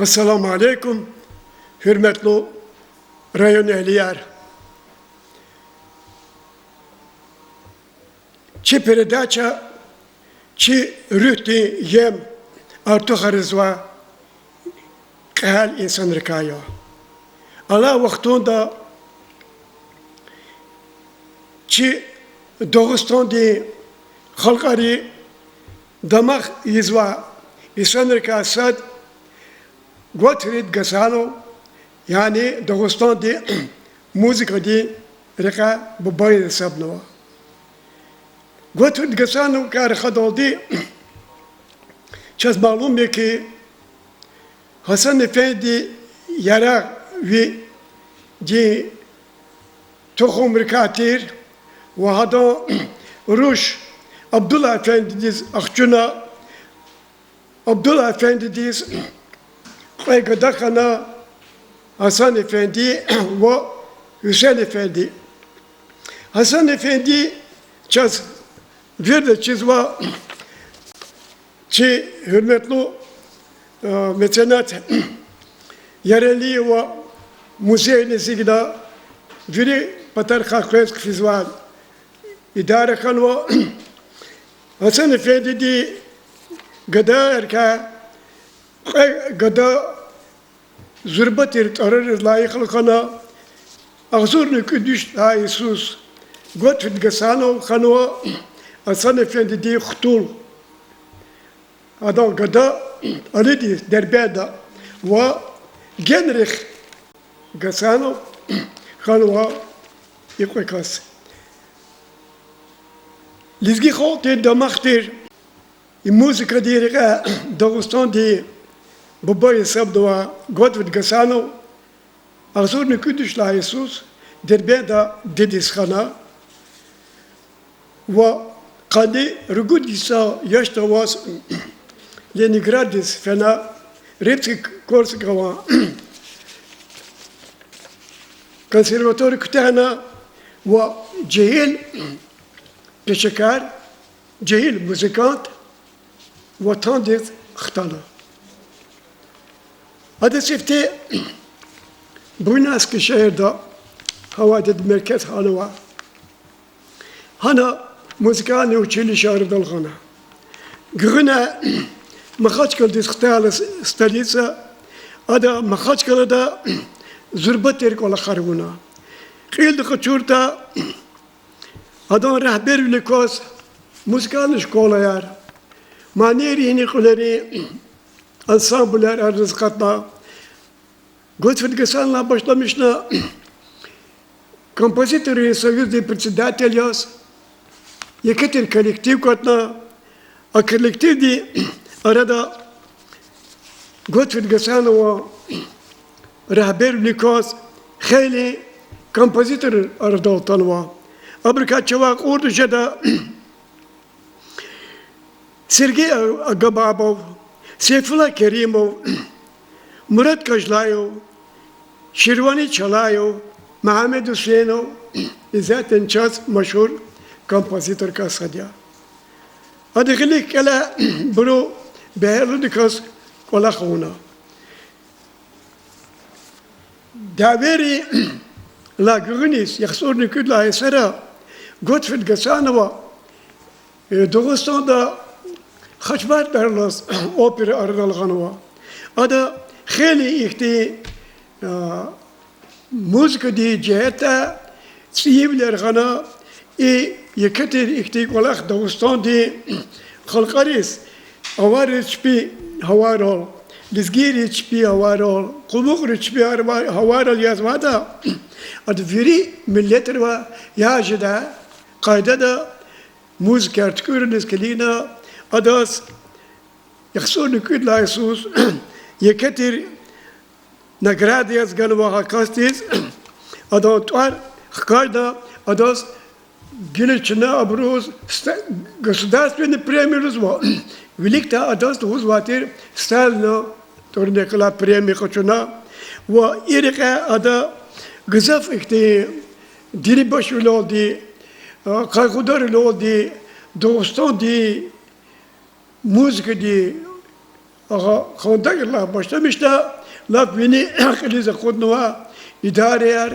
Esselamu Aleyküm, hürmetli rayon ehliyer. Çi peredaça, çi rühti yem artı harizva kahal insan rikaya. Allah vaktunda çi Dağıstan di halkari damak izva insan rikasad Gotrid Gasano, yani Dağıstan di müzik di rika bu bayır sabnova. Gotrid Gasano kar khadoldi çaz malum है कि Hasan Efendi yara ve di tohum rikatir ve hada Ruş Abdullah Efendi diz akçuna Abdullah Efendi diz Qaygıdakana Hasan Efendi ve Hüseyin Efendi. Hasan Efendi çaz bir de çizva çi hürmetli mecenat yereli ve müzeyinesi gibi biri patar kakres kfizvan idare kan ve Hasan Efendi di gada erka gada zurbatir arar layıklıkana ağzurnu küdüş ha Isus Gotfrid Gasano kanwa Hasan Efendi di xtul adam gada alidi derbeda ve Genrich Gasano kanwa yıkıkas Lizgi xote damaktir müzik diyerek Dağıstan di Babaya sabdova Gotfrid Gasano ağzurnu küdüş la Isus derbeda dedis khana ve kadi rugudisa yaşta was Leningradis fena Repski Korskava konservatuar kütahana ve cehil peşekar cehil müzikant ve tandiz xtana hadi sifte bu naski şehirde havadid merkez hanıva hana müzikani uçili şehir dalgana Grüne Makhachkal disktal stolica ada Makhachkal da zurbater kola kharguna qildi qachurta adan rehber likos müzikani şkola yar maneri niqleri ansambler arzqatla Gotfrid Gasan'la başlamışna композиторы союзный председатель яс Екатер коллектив котна а коллектив ди арада Gotfrid Gasanova rehber likos خیلی композитор arada tanıva abrika çavak Urduşa'da Sergey Agababov Seyfullah Kerimov Murat Kajlayov Şirvani Çalayov Mehmet Hüseyinov zaten çaz meşhur kompozitör ka sadya. Adı glik kala bro behirli dikas kola khuna. Daveri la grunis yaxsurni kudla esera Gotfrid Gasanova Dağıstan'da Xaçbar derlas opera aradalğanova. Ada xeli ihti müzik di cihete siyivler gana Yekatır ihti kolak Dağıstan di xalqaris avar çpi havarol Lizgiri çpi havarol Qumuqri çpi havarol yazmada adı veri milletler ve yajda qayda da müzik artkürünüz kelina adas yaxsurni kudla Isus Yekatır nagrad yazgan ve hakastis adan tuar qayda adas Гилична образ государственный премию зва. Великая адас узватир стально торнекла премия хочуна. Во ирика ада гзаф ихти дирибаш лоди кайгудар лоди Dağıstan di müzik di kontakla başlamışlar. Laf beni krize kodnuğa idare yer,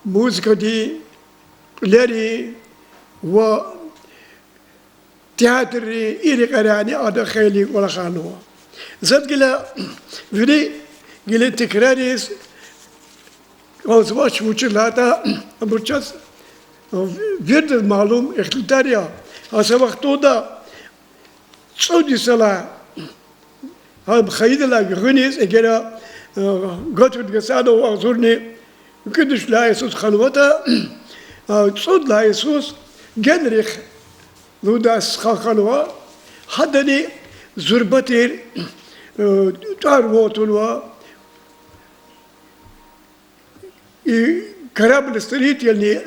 müzik di, leri ve tiyatri iri karani adı khayli ola khanuwa. Zat gila beni gila tekrariz. Azvaç muçulata burças verdir malum ihtiyarya. Asa vakto da Saudi sala هم خيد لا يغنيس إجرا قطر جسده وأزورني كدش لا يسوس خلوته صود لا يسوس جنريخ لو داس خلوة حدني زربتير تاروتوا كراب الستريت يعني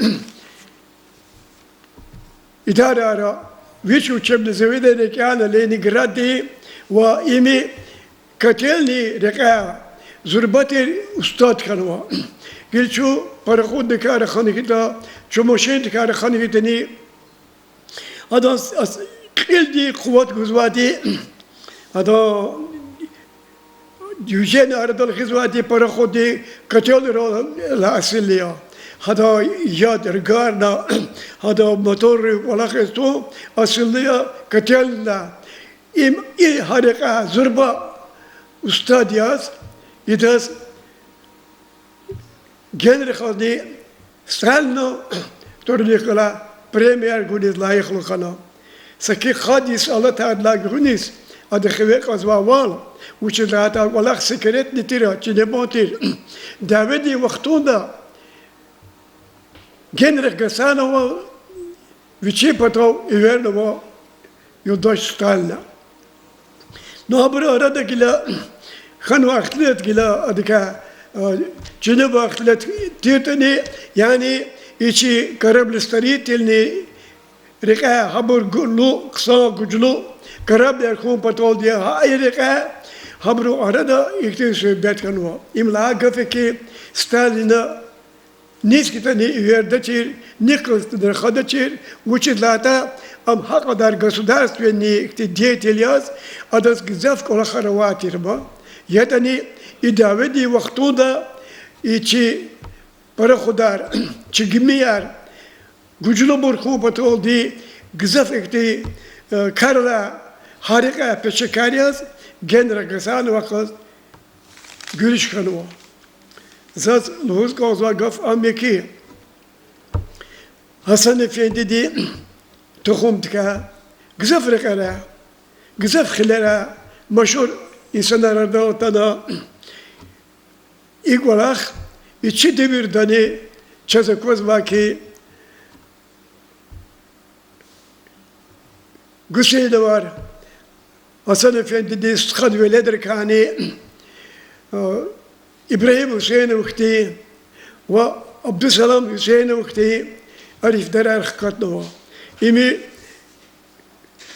إدارة ويشو تشبل زويدة كان ليني جرادي وإيمي كتلني رقا زربتي أستاذ خلوا قلت شو برخود دكار خانيكتا شو مشين دكار خانيكتني هذا قلدي قوات غزواتي هذا يوجين أرد الغزواتي برخود كتل لا أصليا هذا ياد رجارنا هذا موتور ولا خستو أصليا كتلنا harika zurba ustad yaz idas genel khadi stralno torlikala premier gudiz layıklı kana saki khadis Allah Teala gunis adı khivek azwawal uçilata wala sekret nitira çilemotir davedi vaktunda genel gasana vici pato iverno yudaş stalna نابر أراد كلا خنوا أختلت كلا أديكا جنوب أختلت تيرتني يعني إيشي كرب الستريت اللي ركع خبر قلو قصا قجلو كرب يركون بطول ديا هاي ركع خبرو أراد يكتير بيت كانوا إملا قفكي ستالينا نيس كتاني يردتير نيكلس تدرخدتير وشدلاتا am hakadar государственные деятельность, адас гзав кола хараватирба, ятани и даведи вахтуда и чи параходар, чи гмияр, гуджло бурху патолди гзав экти карла harika peşekariyaz genra gısan vakit görüş kanıva. Zat luhuz kazva gaf ameki Hasan Efendi di tohumdika gızaf rekara gızaf khilera meşhur insanlar arasında ilk olarak içi devir dani çazakoz vaki Guseyli var. Hasan Efendi de sıkad veledir kani İbrahim Hüseyin ukti ve Abdüsselam Hüseyin ukti arif derer hikatlı var. İmi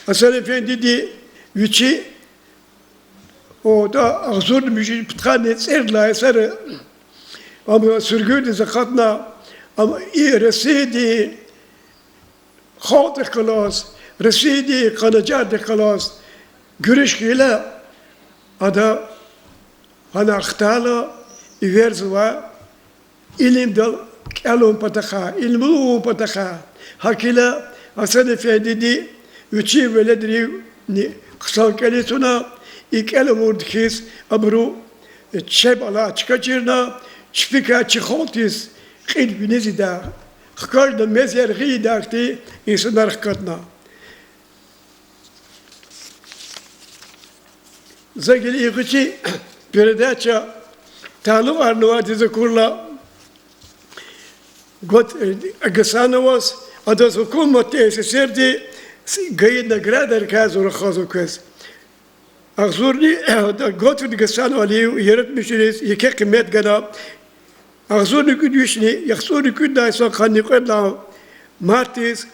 Hasan Efendi de üçü o da ağzur müjde pıtkan etserler eseri ama sürgün de zakatna ama iyi residi خاطر خلاص رسیدی قناجات خلاص گرش کیلا ادا هنا اختالا ایورزوا علم دل کلون پتخا علمو پتخا hakila Hasan Efendi di üçü veledri kısal kelisuna ilk el vurdkis abru çebala çıkaçırna çifika çıkholtis qilbiniz da Хкажда мезер гидахти insanlar hkatna. Zagili yıkıcı передача Талу Арнуати Закурла год Агасановас, а до Закумати СССР гайд награда казу рахазукес. Ахзурни год Агасанов Алию yaratmışız yeke kıymet gana Ağzını güdüşni, yaxsını güdaysa kanıkla Martis,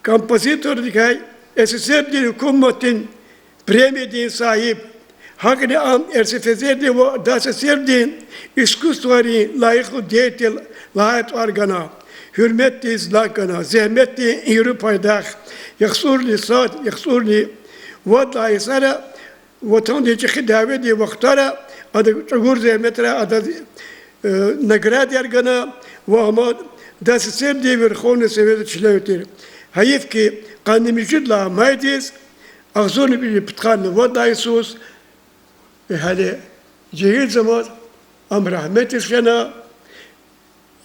kompozitör dikay, SSR di hükümetin premiyedin sahip, hakine am ersefezerdi ve daseserdin iskustvari layıklı diyetil layet vargana, hürmetli izlakana, zahmetli yürü paydak, yaxsurli saat, yaxsurli vadlayısara وطن دي چه دعوه دی وقتاره اد چگور زمتره اد نگراد یارگنا و اما دست سر دی ورخون سوید چلوتیر hayif ki kanımıcıdla maydiz ağzını bir pıtkanlı vadaysus hele cehil zaman am rahmet işena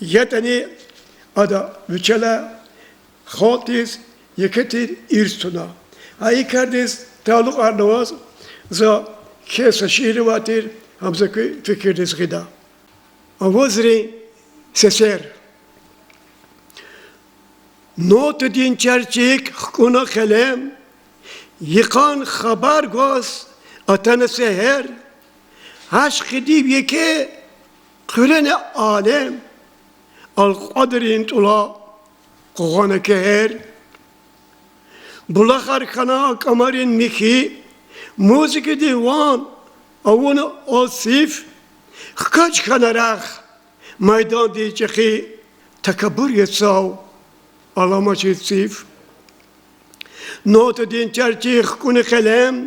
yeteni ada vüçela khatiz yeketir irstuna ay kardeş taluk arnavaz za kesa şiiri vatir hamza ki fikirdiz gıda avazri seser Not din çerçek kuna kalem yıkan haber göz atan seher aşk dib yeke kürene alem al kadrin tula kogana keher bulakar kana kamarin miki müzik divan avunu asif kaç kanarak meydan diyeceği tekabbür yetsav Alama çizsif, notu din çerçek kunu kalem,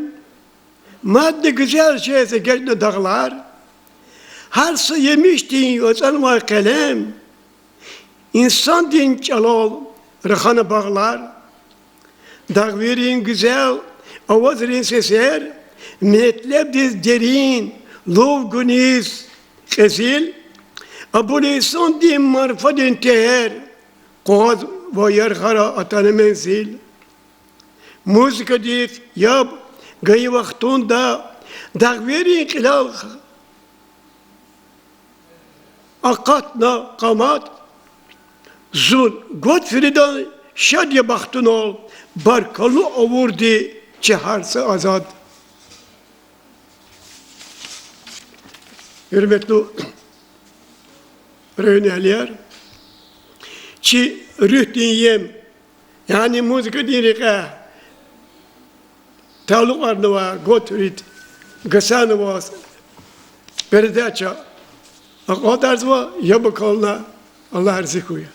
madde güzel şeyse geçne dağlar, her su yemiş din özel kalem, insan din çalal, rıhanı bağlar, dağverin güzel, avazrin seser, metleb diz derin, lov güniz, kesil, abone-i din marfa din teher, koz ve yerhara atanı menzil. Müzik dik yap gayı vaktunda dağveri kilal akatna kamat zul Godfrey'dan şadya baktın ol barkalı avurdi çeharsı azad. Hürmetli reyneler Çi rühdin yem, yani müzik dirika, taluk arnava, Gottfried, Gasanova, perdaça, o tarzva yabakolna Allah arzikuya.